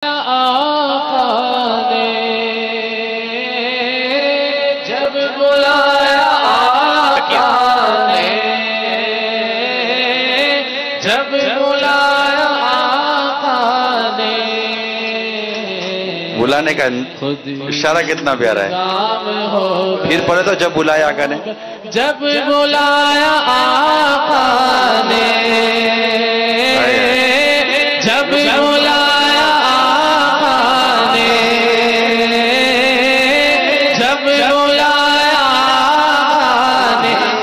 آقا نے جب بلایا آقا نے جب بلایا آقا نے بلانے کا اشارہ کتنا پیارا ہے. پھر پڑھے تو جب بلایا آقا نے جب بلایا آقا نے جب بلایا آقا نے جب بلایا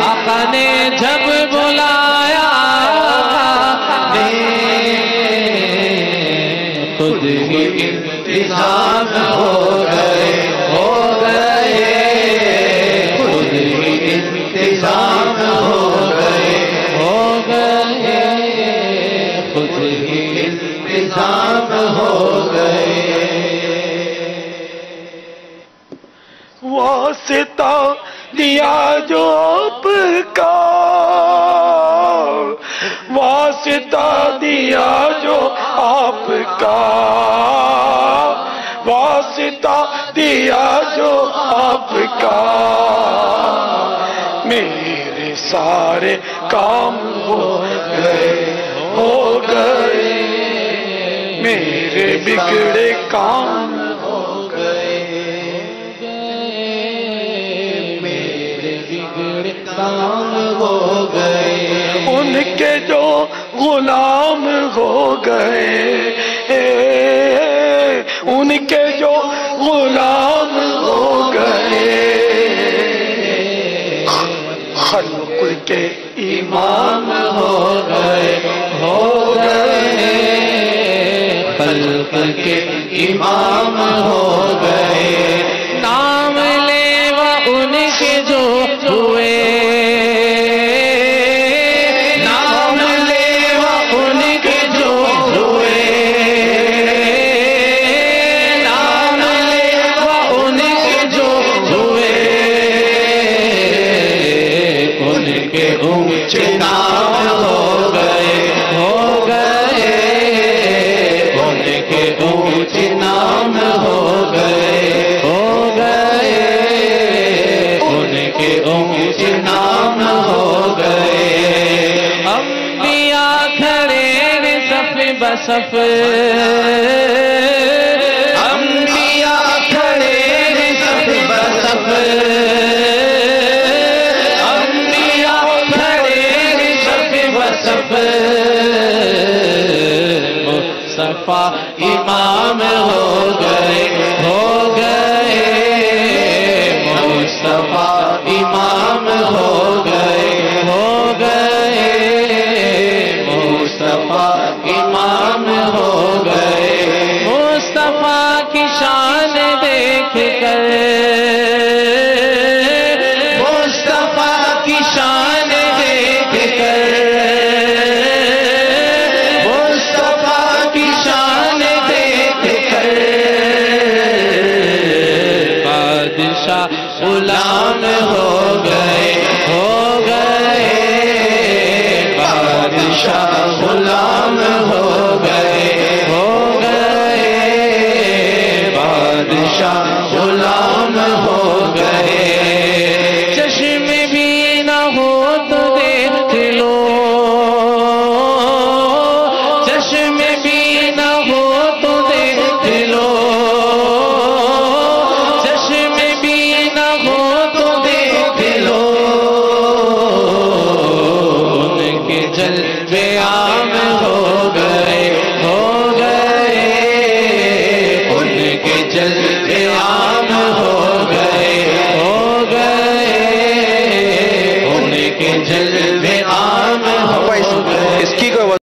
آقا نے جب بلایا آقا نے خود ہی انتظام ہو گئے خود ہی انتظام ہو گئے خود ہی انتظام ہو گئے. واسطہ دیا جو آپ کا واسطہ دیا جو آپ کا واسطہ دیا جو آپ کا میرے سارے کام ہو گئے میرے بگڑے کام ہو گئے میرے بگڑے کام ہو گئے ان کے جو غلام ہو گئے ان کے جو غلام ہو گئے خلق کے امام ہو گئے خلق کے امام ہو گئے. نام لے وہ ان کے جو ہوئے نام لے وہ ان کے جو ہوئے نام لے وہ ان کے جو ہوئے ان کے اونچے نام ہو گئے ان کے اونچے نام ہو گئے ان کے اونچے نام ہو گئے. انبیاء کھڑے صف بصف انبیاء کھڑے صف بصف انبیاء کھڑے صف بصف مصطفیٰ امام ہو گئے مصطفیٰ امام ہو گئے مصطفیٰ امام ہو گئے. مصطفیٰ کی شان دیکھ کر مصطفیٰ کی شان دیکھ کر مصطفیٰ کی شان دیکھ کر بادشاہ غلام ہو گئے بادشاہ غلام ہو گئے بادشاہ